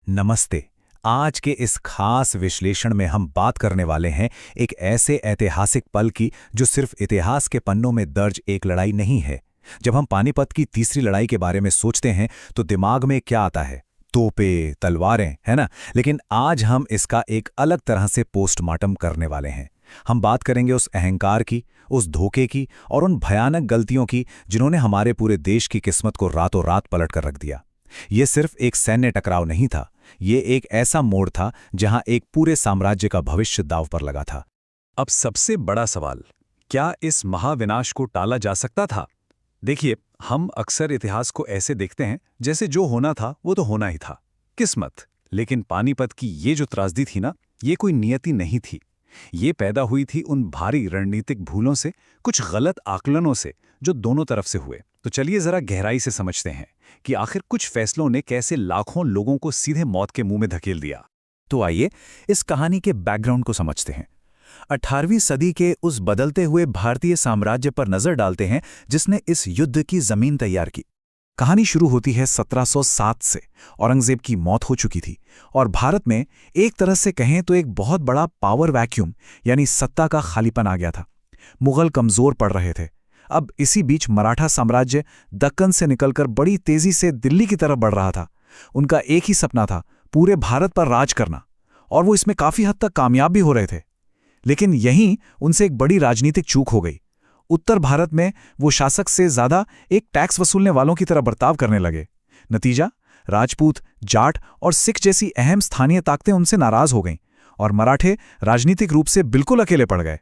नमस्ते। आज के इस खास विश्लेषण में हम बात करने वाले हैं एक ऐसे ऐतिहासिक पल की जो सिर्फ इतिहास के पन्नों में दर्ज एक लड़ाई नहीं है। जब हम पानीपत की तीसरी लड़ाई के बारे में सोचते हैं तो दिमाग में क्या आता है? तोपें, तलवारें, है ना? लेकिन आज हम इसका एक अलग तरह से पोस्टमार्टम करने वाले हैं। हम बात करेंगे उस अहंकार की, उस धोखे की और उन भयानक गलतियों की जिन्होंने हमारे पूरे देश की किस्मत को रातों रात पलट कर रख दिया। ये सिर्फ एक सैन्य टकराव नहीं था, ये एक ऐसा मोड़ था जहां एक पूरे साम्राज्य का भविष्य दांव पर लगा था। अब सबसे बड़ा सवाल, क्या इस महाविनाश को टाला जा सकता था? देखिए, हम अक्सर इतिहास को ऐसे देखते हैं जैसे जो होना था वो तो होना ही था, किस्मत। लेकिन पानीपत की ये जो त्रासदी थी ना, ये कोई नियति नहीं थी। ये पैदा हुई थी उन भारी रणनीतिक भूलों से, कुछ गलत आकलनों से जो दोनों तरफ से हुए। तो चलिए जरा गहराई से समझते हैं कि आखिर कुछ फैसलों ने कैसे लाखों लोगों को सीधे मौत के मुंह में धकेल दिया। तो आइए इस कहानी के बैकग्राउंड को समझते हैं। 18वीं सदी के उस बदलते हुए भारतीय साम्राज्य पर नजर डालते हैं जिसने इस युद्ध की जमीन तैयार की। कहानी शुरू होती है 1707 से। औरंगजेब की मौत हो चुकी थी और भारत में एक तरह से कहें तो एक बहुत बड़ा पावर वैक्यूम यानी सत्ता का खालीपन आ गया था। मुगल कमजोर पड़ रहे थे। अब इसी बीच मराठा साम्राज्य दक्कन से निकलकर बड़ी तेजी से दिल्ली की तरफ बढ़ रहा था। उनका एक ही सपना था, पूरे भारत पर राज करना, और वो इसमें काफी हद तक कामयाब भी हो रहे थे। लेकिन यहीं उनसे एक बड़ी राजनीतिक चूक हो गई। उत्तर भारत में वो शासक से ज्यादा एक टैक्स वसूलने वालों की तरह बर्ताव करने लगे। नतीजा, राजपूत, जाट और सिख जैसी अहम स्थानीय ताकतें उनसे नाराज हो गईं और मराठे राजनीतिक रूप से बिल्कुल अकेले पड़ गए।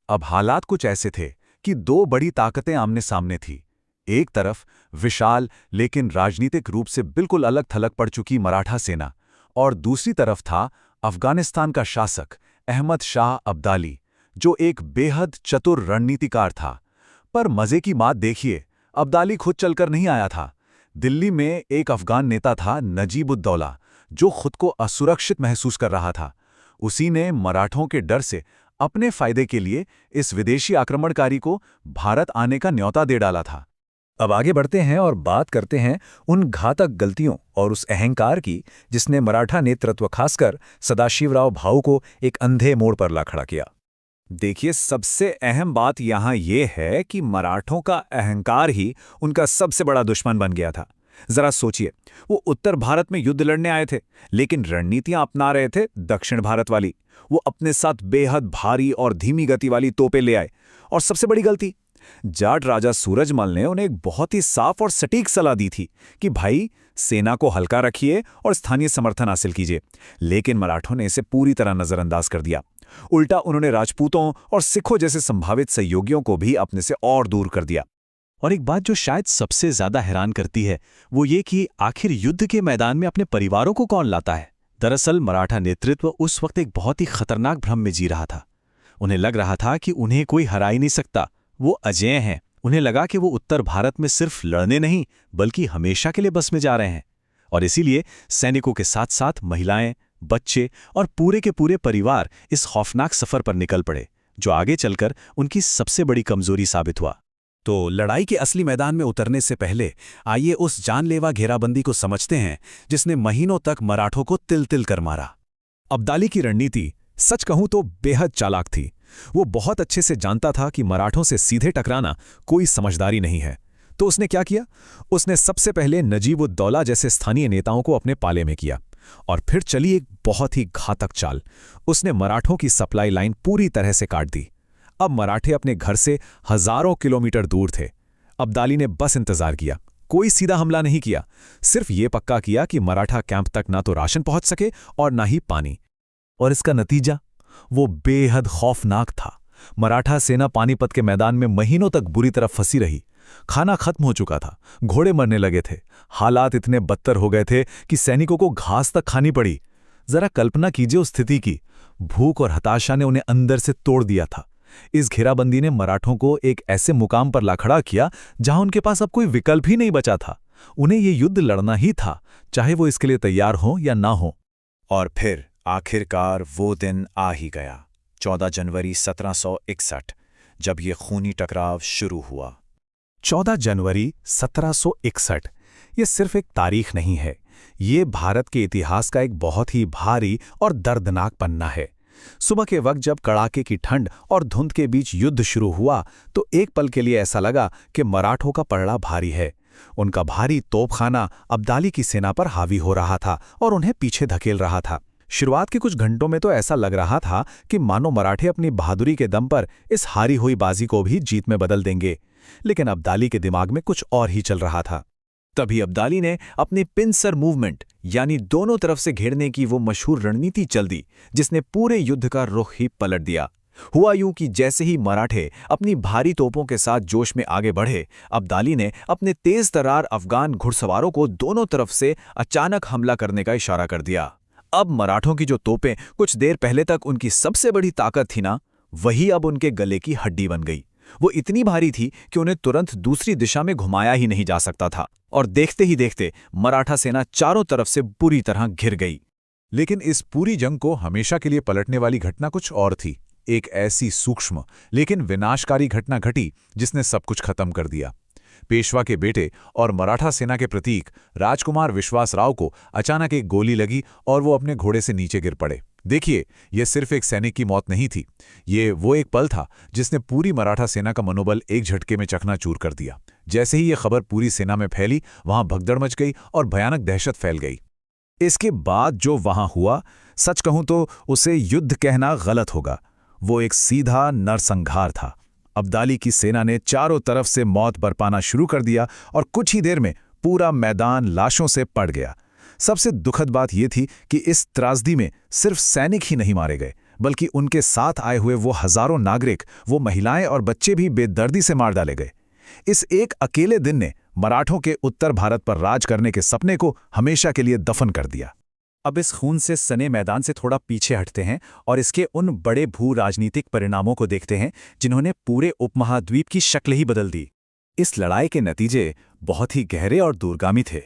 अब हालात कुछ ऐसे थे कि दो बड़ी ताकतें आमने सामने थी। एक तरफ विशाल लेकिन राजनीतिक रूप से बिल्कुल अलग थलग पड़ चुकी मराठा सेना, और दूसरी तरफ था अफगानिस्तान का शासक अहमद शाह अब्दाली, जो एक बेहद चतुर रणनीतिकार था। पर मजे की बात देखिए, अब्दाली खुद चलकर नहीं आया था। दिल्ली में एक अफगान नेता था नजीब-उद-दौला, जो खुद को असुरक्षित महसूस कर रहा था। उसी ने मराठों के डर से अपने फायदे के लिए इस विदेशी आक्रमणकारी को भारत आने का न्योता दे डाला था। अब आगे बढ़ते हैं और बात करते हैं उन घातक गलतियों और उस अहंकार की जिसने मराठा नेतृत्व खासकर सदाशिवराव भाऊ को एक अंधे मोड़ पर ला खड़ा किया। देखिए, सबसे अहम बात यहाँ ये है कि मराठों का अहंकार ही उनका सबसे बड़ा दुश्मन बन गया था। जरा सोचिए, वो उत्तर भारत में युद्ध लड़ने आए थे, लेकिन रणनीतियां अपना रहे थे दक्षिण भारत वाली। वो अपने साथ बेहद भारी और धीमी गति वाली तोपें ले आए। और सबसे बड़ी गलती, जाट राजा सूरजमल ने उन्हें एक बहुत ही साफ और सटीक सलाह दी थी कि भाई, सेना को हल्का रखिए और स्थानीय समर्थन हासिल कीजिए। लेकिन मराठों ने इसे पूरी तरह नजरअंदाज कर दिया। उल्टा उन्होंने राजपूतों और सिखों जैसे संभावित सहयोगियों को भी अपने से और दूर कर दिया। और एक बात जो शायद सबसे ज्यादा हैरान करती है वो ये कि आखिर युद्ध के मैदान में अपने परिवारों को कौन लाता है। दरअसल मराठा नेतृत्व उस वक्त एक बहुत ही खतरनाक भ्रम में जी रहा था। उन्हें लग रहा था कि उन्हें कोई हरा ही नहीं सकता, वो अजेय हैं। उन्हें लगा कि वो उत्तर भारत में सिर्फ लड़ने नहीं बल्कि हमेशा के लिए बस में जा रहे हैं। और इसीलिए सैनिकों के साथ साथ महिलाएं, बच्चे और पूरे के पूरे परिवार इस खौफनाक सफर पर निकल पड़े, जो आगे चलकर उनकी सबसे बड़ी कमजोरी साबित हुआ। तो लड़ाई के असली मैदान में उतरने से पहले आइए उस जानलेवा घेराबंदी को समझते हैं जिसने महीनों तक मराठों को तिल तिल कर मारा। अब्दाली की रणनीति सच कहूं तो बेहद चालाक थी। वो बहुत अच्छे से जानता था कि मराठों से सीधे टकराना कोई समझदारी नहीं है। तो उसने क्या किया? उसने सबसे पहले नजीब-उद-दौला जैसे स्थानीय नेताओं को अपने पाले में किया और फिर चली एक बहुत ही घातक चाल। उसने मराठों की सप्लाई लाइन पूरी तरह से काट दी। अब मराठे अपने घर से हजारों किलोमीटर दूर थे। अब्दाली ने बस इंतजार किया, कोई सीधा हमला नहीं किया, सिर्फ ये पक्का किया कि मराठा कैंप तक ना तो राशन पहुंच सके और ना ही पानी। और इसका नतीजा वो बेहद खौफनाक था। मराठा सेना पानीपत के मैदान में महीनों तक बुरी तरह फंसी रही। खाना खत्म हो चुका था, घोड़े मरने लगे थे, हालात इतने बदतर हो गए थे कि सैनिकों को घास तक खानी पड़ी। जरा कल्पना कीजिए उस स्थिति की। भूख और हताशा ने उन्हें अंदर से तोड़ दिया था। इस घेराबंदी ने मराठों को एक ऐसे मुकाम पर ला खड़ा किया जहां उनके पास अब कोई विकल्प ही नहीं बचा था। उन्हें ये युद्ध लड़ना ही था, चाहे वो इसके लिए तैयार हो या ना हो। और फिर आखिरकार वो दिन आ ही गया, 14 जनवरी 1761, जब ये खूनी टकराव शुरू हुआ। 14 जनवरी 1761 ये सिर्फ एक तारीख नहीं है, ये भारत के इतिहास का एक बहुत ही भारी और दर्दनाक पन्ना है। सुबह के वक्त जब कड़ाके की ठंड और धुंध के बीच युद्ध शुरू हुआ तो एक पल के लिए ऐसा लगा कि मराठों का पलड़ा भारी है। उनका भारी तोपखाना अब्दाली की सेना पर हावी हो रहा था और उन्हें पीछे धकेल रहा था। शुरुआत के कुछ घंटों में तो ऐसा लग रहा था कि मानो मराठे अपनी बहादुरी के दम पर इस हारी हुई बाजी को भी जीत में बदल देंगे, लेकिन अब्दाली के दिमाग में कुछ और ही चल रहा था। तभी अब्दाली ने अपनी पिंसर मूवमेंट यानी दोनों तरफ से घेरने की वो मशहूर रणनीति चल दी, जिसने पूरे युद्ध का रुख ही पलट दिया। हुआ यूं कि जैसे ही मराठे अपनी भारी तोपों के साथ जोश में आगे बढ़े, अब्दाली ने अपने तेज तर्रार अफगान घुड़सवारों को दोनों तरफ से अचानक हमला करने का इशारा कर दिया। अब मराठों की जो तोपें कुछ देर पहले तक उनकी सबसे बड़ी ताकत थी ना, वही अब उनके गले की हड्डी बन गई। वो इतनी भारी थी कि उन्हें तुरंत दूसरी दिशा में घुमाया ही नहीं जा सकता था, और देखते ही देखते मराठा सेना चारों तरफ से बुरी तरह घिर गई। लेकिन इस पूरी जंग को हमेशा के लिए पलटने वाली घटना कुछ और थी। एक ऐसी सूक्ष्म लेकिन विनाशकारी घटना घटी जिसने सब कुछ खत्म कर दिया। पेशवा के बेटे और मराठा सेना के प्रतीक राजकुमार विश्वासराव को अचानक एक गोली लगी और वो अपने घोड़े से नीचे गिर पड़े। देखिए, यह सिर्फ एक सैनिक की मौत नहीं थी, ये वो एक पल था जिसने पूरी मराठा सेना का मनोबल एक झटके में चकनाचूर कर दिया। जैसे ही यह खबर पूरी सेना में फैली, वहां भगदड़ मच गई और भयानक दहशत फैल गई। इसके बाद जो वहां हुआ, सच कहूं तो उसे युद्ध कहना गलत होगा। वो एक सीधा नरसंहार था। अब्दाली की सेना ने चारों तरफ से मौत बरपाना शुरू कर दिया और कुछ ही देर में पूरा मैदान लाशों से पड़ गया। सबसे दुखद बात यह थी कि इस त्रासदी में सिर्फ सैनिक ही नहीं मारे गए, बल्कि उनके साथ आए हुए वो हजारों नागरिक, वो महिलाएं और बच्चे भी बेदर्दी से मार डाले गए। इस एक अकेले दिन ने मराठों के उत्तर भारत पर राज करने के सपने को हमेशा के लिए दफन कर दिया। अब इस खून से सने मैदान से थोड़ा पीछे हटते हैं और इसके उन बड़े भू राजनीतिक परिणामों को देखते हैं जिन्होंने पूरे उपमहाद्वीप की शक्ल ही बदल दी। इस लड़ाई के नतीजे बहुत ही गहरे और दूरगामी थे।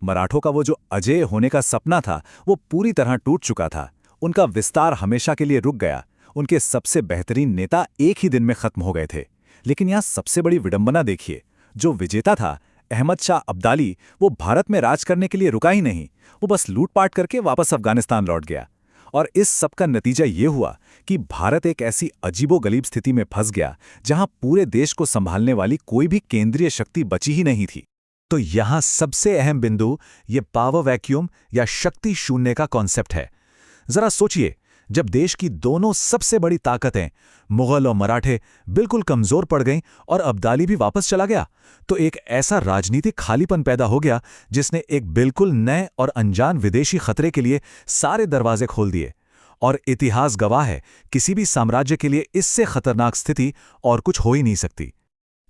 मराठों का वो जो अजेय होने का सपना था, वो पूरी तरह टूट चुका था। उनका विस्तार हमेशा के लिए रुक गया। उनके सबसे बेहतरीन नेता एक ही दिन में खत्म हो गए थे। लेकिन यहाँ सबसे बड़ी विडंबना देखिए, जो विजेता था अहमद शाह अब्दाली, वो भारत में राज करने के लिए रुका ही नहीं, वो बस लूटपाट करके वापस अफगानिस्तान लौट गया। और इस सब का नतीजा ये हुआ कि भारत एक ऐसी अजीबोगरीब स्थिति में फंस गया जहां पूरे देश को संभालने वाली कोई भी केंद्रीय शक्ति बची ही नहीं थी। तो यहां सबसे अहम बिंदु ये पावर वैक्यूम या शक्ति शून्य का कॉन्सेप्ट है। जरा सोचिए, जब देश की दोनों सबसे बड़ी ताकतें मुगल और मराठे बिल्कुल कमजोर पड़ गईं और अब्दाली भी वापस चला गया, तो एक ऐसा राजनीतिक खालीपन पैदा हो गया जिसने एक बिल्कुल नए और अनजान विदेशी खतरे के लिए सारे दरवाजे खोल दिए। और इतिहास गवाह है, किसी भी साम्राज्य के लिए इससे खतरनाक स्थिति और कुछ हो ही नहीं सकती।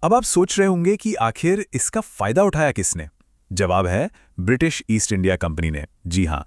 अब आप सोच रहे होंगे कि आखिर इसका फायदा उठाया किसने? जवाब है ब्रिटिश ईस्ट इंडिया कंपनी ने। जी हां,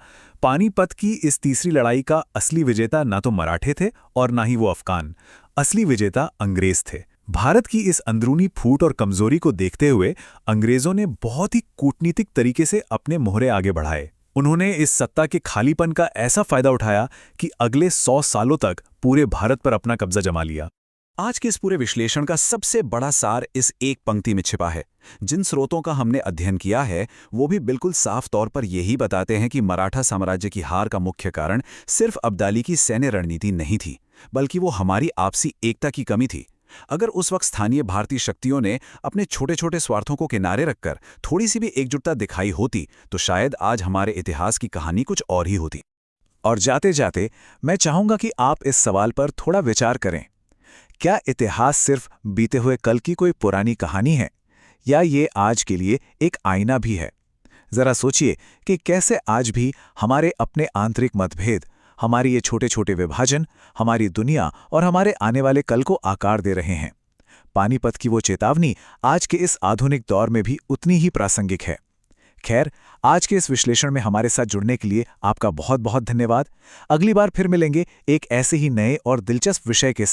पानीपत की इस तीसरी लड़ाई का असली विजेता ना तो मराठे थे और ना ही वो अफगान। असली विजेता अंग्रेज थे। भारत की इस अंदरूनी फूट और कमजोरी को देखते हुए अंग्रेजों ने बहुत ही कूटनीतिक तरीके से अपने मोहरे आगे बढ़ाए। उन्होंने इस सत्ता के खालीपन का ऐसा फायदा उठाया कि अगले 100 सालों तक पूरे भारत पर अपना कब्जा जमा लिया। आज के इस पूरे विश्लेषण का सबसे बड़ा सार इस एक पंक्ति में छिपा है। जिन स्रोतों का हमने अध्ययन किया है, वो भी बिल्कुल साफ तौर पर यही बताते हैं कि मराठा साम्राज्य की हार का मुख्य कारण सिर्फ अब्दाली की सैन्य रणनीति नहीं थी, बल्कि वो हमारी आपसी एकता की कमी थी। अगर उस वक्त स्थानीय भारतीय शक्तियों ने अपने छोटे छोटे स्वार्थों को किनारे रखकर थोड़ी सी भी एकजुटता दिखाई होती, तो शायद आज हमारे इतिहास की कहानी कुछ और ही होती। और जाते जाते मैं चाहूंगा कि आप इस सवाल पर थोड़ा विचार करें। क्या इतिहास सिर्फ बीते हुए कल की कोई पुरानी कहानी है, या ये आज के लिए एक आईना भी है? जरा सोचिए कि कैसे आज भी हमारे अपने आंतरिक मतभेद, हमारे ये छोटे छोटे विभाजन, हमारी दुनिया और हमारे आने वाले कल को आकार दे रहे हैं। पानीपत की वो चेतावनी आज के इस आधुनिक दौर में भी उतनी ही प्रासंगिक है। खैर, आज के इस विश्लेषण में हमारे साथ जुड़ने के लिए आपका बहुत बहुत धन्यवाद। अगली बार फिर मिलेंगे एक ऐसे ही नए और दिलचस्प विषय के साथ।